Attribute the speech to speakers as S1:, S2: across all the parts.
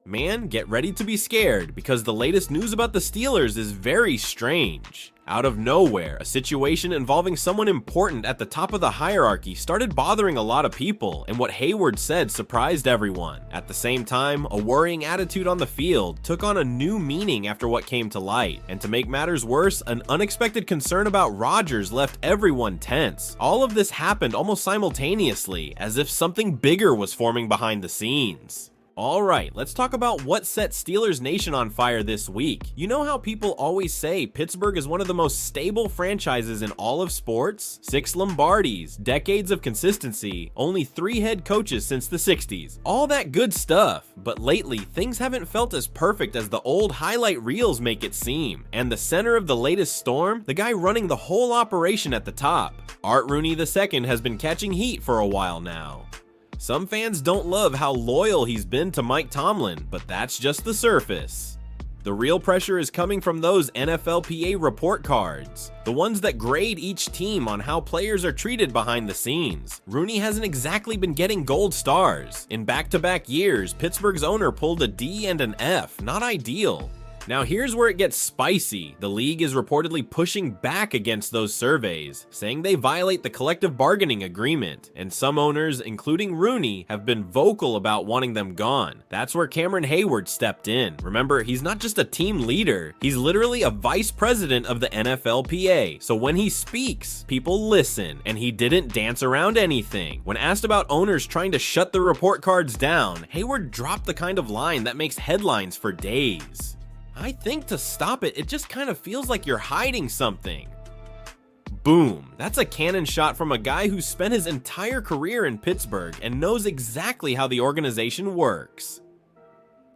S1: Man, get ready to be scared, because the latest news about the Steelers is very strange. Out of nowhere, a situation involving someone important at the top of the hierarchy started bothering a lot of people, and what Hayward said surprised everyone. At the same time, a worrying attitude on the field took on a new meaning after what came to light, and to make matters worse, an unexpected concern about Rodgers left everyone tense. All of this happened almost simultaneously, as if something bigger was forming behind the scenes. Alright, let's talk about what set Steelers Nation on fire this week. You know how people always say Pittsburgh is one of the most stable franchises in all of sports? 6 Lombardis, decades of consistency, only 3 head coaches since the 60s. All that good stuff, but lately things haven't felt as perfect as the old highlight reels make it seem. And the center of the latest storm, the guy running the whole operation at the top, Art Rooney II, has been catching heat for a while now. Some fans don't love how loyal he's been to Mike Tomlin, but that's just the surface. The real pressure is coming from those NFLPA report cards, the ones that grade each team on how players are treated behind the scenes. Rooney hasn't exactly been getting gold stars. In back-to-back years, Pittsburgh's owner pulled a D and an F, not ideal. Now here's where it gets spicy. The league is reportedly pushing back against those surveys, saying they violate the collective bargaining agreement, and some owners, including Rooney, have been vocal about wanting them gone. That's where Cameron Hayward stepped in. Remember, he's not just a team leader, he's literally a vice president of the NFLPA, so when he speaks, people listen, and he didn't dance around anything. When asked about owners trying to shut the report cards down, Hayward dropped the kind of line that makes headlines for days. I think to stop it, it just kind of feels like you're hiding something. Boom, that's a cannon shot from a guy who spent his entire career in Pittsburgh and knows exactly how the organization works.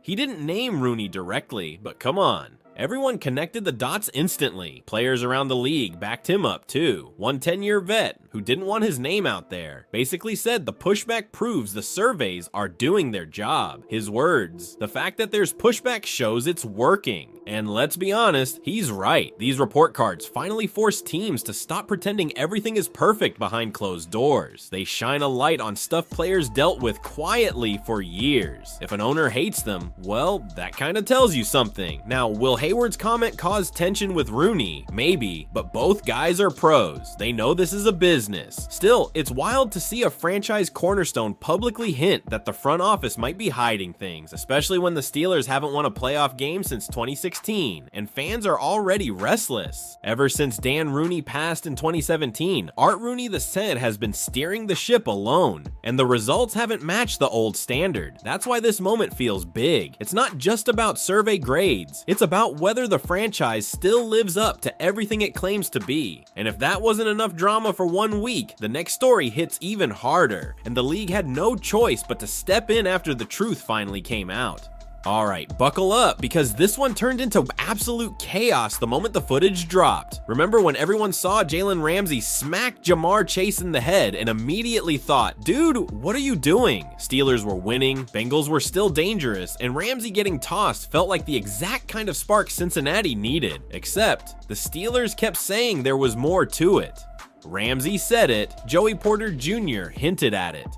S1: He didn't name Rooney directly, but come on. Everyone connected the dots instantly. Players around the league backed him up too. One 10-year vet, who didn't want his name out there, basically said the pushback proves the surveys are doing their job. His words, the fact that there's pushback shows it's working. And let's be honest, he's right. These report cards finally force teams to stop pretending everything is perfect behind closed doors. They shine a light on stuff players dealt with quietly for years. If an owner hates them, well, that kind of tells you something. Now, will Hayward's comment caused tension with Rooney? Maybe, but both guys are pros. They know this is a business. Still, it's wild to see a franchise cornerstone publicly hint that the front office might be hiding things, especially when the Steelers haven't won a playoff game since 2016, and fans are already restless. Ever since Dan Rooney passed in 2017, Art Rooney II has been steering the ship alone, and the results haven't matched the old standard. That's why this moment feels big. It's not just about survey grades, it's about whether the franchise still lives up to everything it claims to be. And if that wasn't enough drama for 1 week, the next story hits even harder, and the league had no choice but to step in after the truth finally came out. Alright, buckle up, because this one turned into absolute chaos the moment the footage dropped. Remember when everyone saw Jalen Ramsey smack Jamar Chase in the head and immediately thought, dude, what are you doing? Steelers were winning, Bengals were still dangerous, and Ramsey getting tossed felt like the exact kind of spark Cincinnati needed. Except, the Steelers kept saying there was more to it. Ramsey said it, Joey Porter Jr. hinted at it.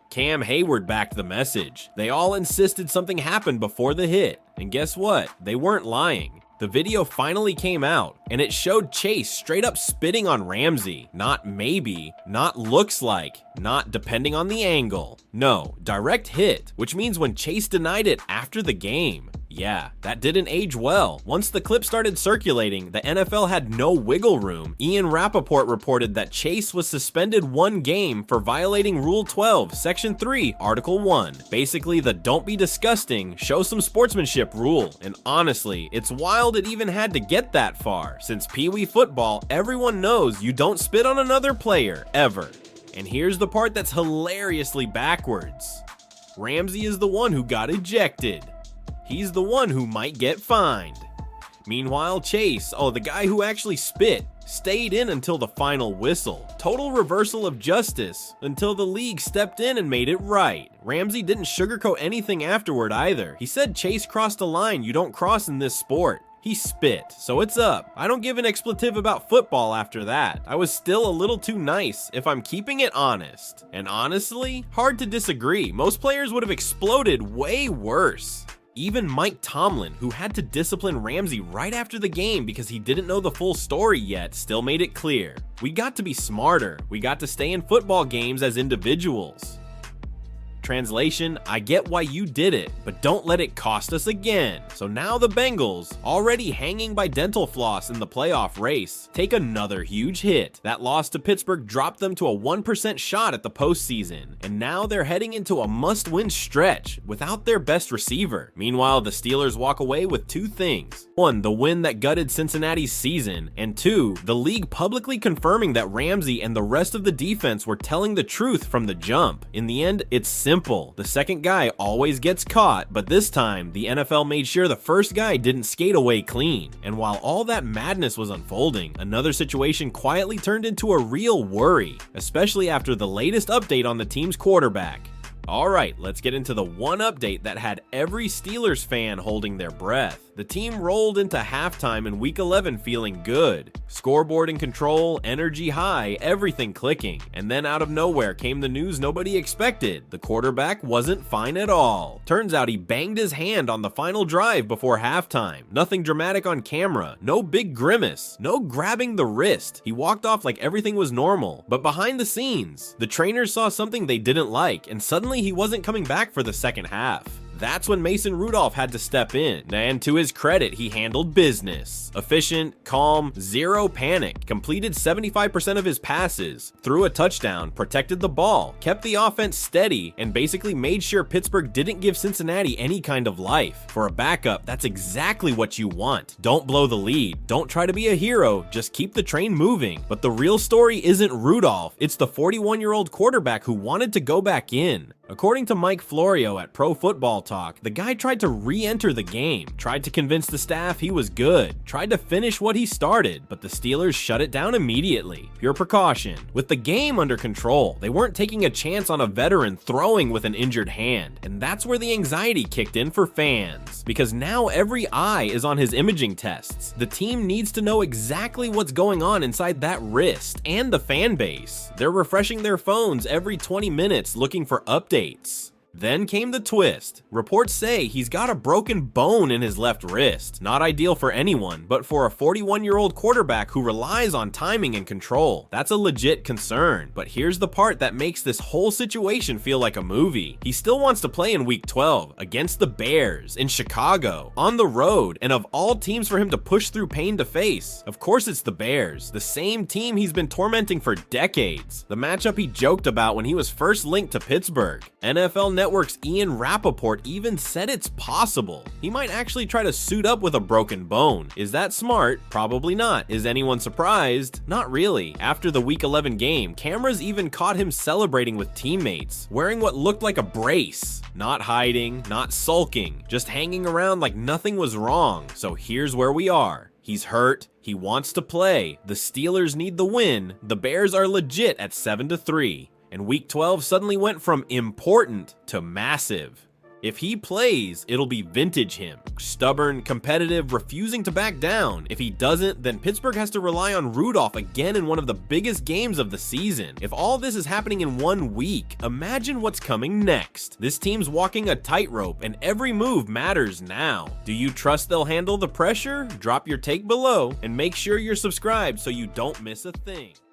S1: Cam Hayward backed the message. They all insisted something happened before the hit, and guess what? They weren't lying. The video finally came out, and it showed Chase straight up spitting on Ramsey. Not maybe, not looks like, not depending on the angle. No, direct hit, which means when Chase denied it after the game. Yeah, that didn't age well. Once the clip started circulating, the NFL had no wiggle room. Ian Rappaport reported that Chase was suspended 1 game for violating Rule 12, Section 3, Article 1. Basically the don't be disgusting, show some sportsmanship rule. And honestly, it's wild it even had to get that far. Since Pee Wee football, everyone knows you don't spit on another player, ever. And here's the part that's hilariously backwards. Ramsey is the one who got ejected. He's the one who might get fined. Meanwhile, Chase, the guy who actually spit, stayed in until the final whistle. Total reversal of justice, until the league stepped in and made it right. Ramsey didn't sugarcoat anything afterward either. He said Chase crossed a line you don't cross in this sport. He spit, so it's up. I don't give an expletive about football after that. I was still a little too nice, if I'm keeping it honest. And honestly, hard to disagree. Most players would have exploded way worse. Even Mike Tomlin, who had to discipline Ramsey right after the game because he didn't know the full story yet, still made it clear. We got to be smarter. We got to stay in football games as individuals. Translation, I get why you did it, but don't let it cost us again. So now the Bengals, already hanging by dental floss in the playoff race, take another huge hit. That loss to Pittsburgh dropped them to a 1% shot at the postseason, and now they're heading into a must-win stretch without their best receiver. Meanwhile, the Steelers walk away with two things. One, the win that gutted Cincinnati's season, and two, the league publicly confirming that Ramsey and the rest of the defense were telling the truth from the jump. In the end, it's simple. The second guy always gets caught, but this time, the NFL made sure the first guy didn't skate away clean. And while all that madness was unfolding, another situation quietly turned into a real worry, especially after the latest update on the team's quarterback. Alright, let's get into the one update that had every Steelers fan holding their breath. The team rolled into halftime in Week 11 feeling good. Scoreboard in control, energy high, everything clicking. And then out of nowhere came the news nobody expected. The quarterback wasn't fine at all. Turns out he banged his hand on the final drive before halftime. Nothing dramatic on camera, no big grimace, no grabbing the wrist. He walked off like everything was normal. But behind the scenes, the trainers saw something they didn't like, and suddenly he wasn't coming back for the second half. That's when Mason Rudolph had to step in, and to his credit, he handled business. Efficient, calm, zero panic, completed 75% of his passes, threw a touchdown, protected the ball, kept the offense steady, and basically made sure Pittsburgh didn't give Cincinnati any kind of life. For a backup, that's exactly what you want. Don't blow the lead, don't try to be a hero, just keep the train moving. But the real story isn't Rudolph, it's the 41-year-old quarterback who wanted to go back in. According to Mike Florio at Pro Football Talk, the guy tried to re-enter the game, tried to convince the staff he was good, tried to finish what he started, but the Steelers shut it down immediately. Pure precaution. With the game under control, they weren't taking a chance on a veteran throwing with an injured hand, and that's where the anxiety kicked in for fans. Because now every eye is on his imaging tests. The team needs to know exactly what's going on inside that wrist, and the fan base. They're refreshing their phones every 20 minutes looking for updates. Then came the twist. Reports say he's got a broken bone in his left wrist. Not ideal for anyone, but for a 41-year-old quarterback who relies on timing and control, that's a legit concern. But here's the part that makes this whole situation feel like a movie. He still wants to play in Week 12 against the Bears, in Chicago, on the road, and of all teams for him to push through pain to face, of course it's the Bears, the same team he's been tormenting for decades. The matchup he joked about when he was first linked to Pittsburgh. NFL Network's Ian Rappaport even said it's possible. He might actually try to suit up with a broken bone. Is that smart? Probably not. Is anyone surprised? Not really. After the Week 11 game, cameras even caught him celebrating with teammates, wearing what looked like a brace. Not hiding, not sulking, just hanging around like nothing was wrong. So here's where we are. He's hurt, he wants to play, the Steelers need the win, the Bears are legit at 7-3. And Week 12 suddenly went from important to massive. If he plays, it'll be vintage him. Stubborn, competitive, refusing to back down. If he doesn't, then Pittsburgh has to rely on Rudolph again in one of the biggest games of the season. If all this is happening in 1 week, imagine what's coming next. This team's walking a tightrope, and every move matters now. Do you trust they'll handle the pressure? Drop your take below, and make sure you're subscribed so you don't miss a thing.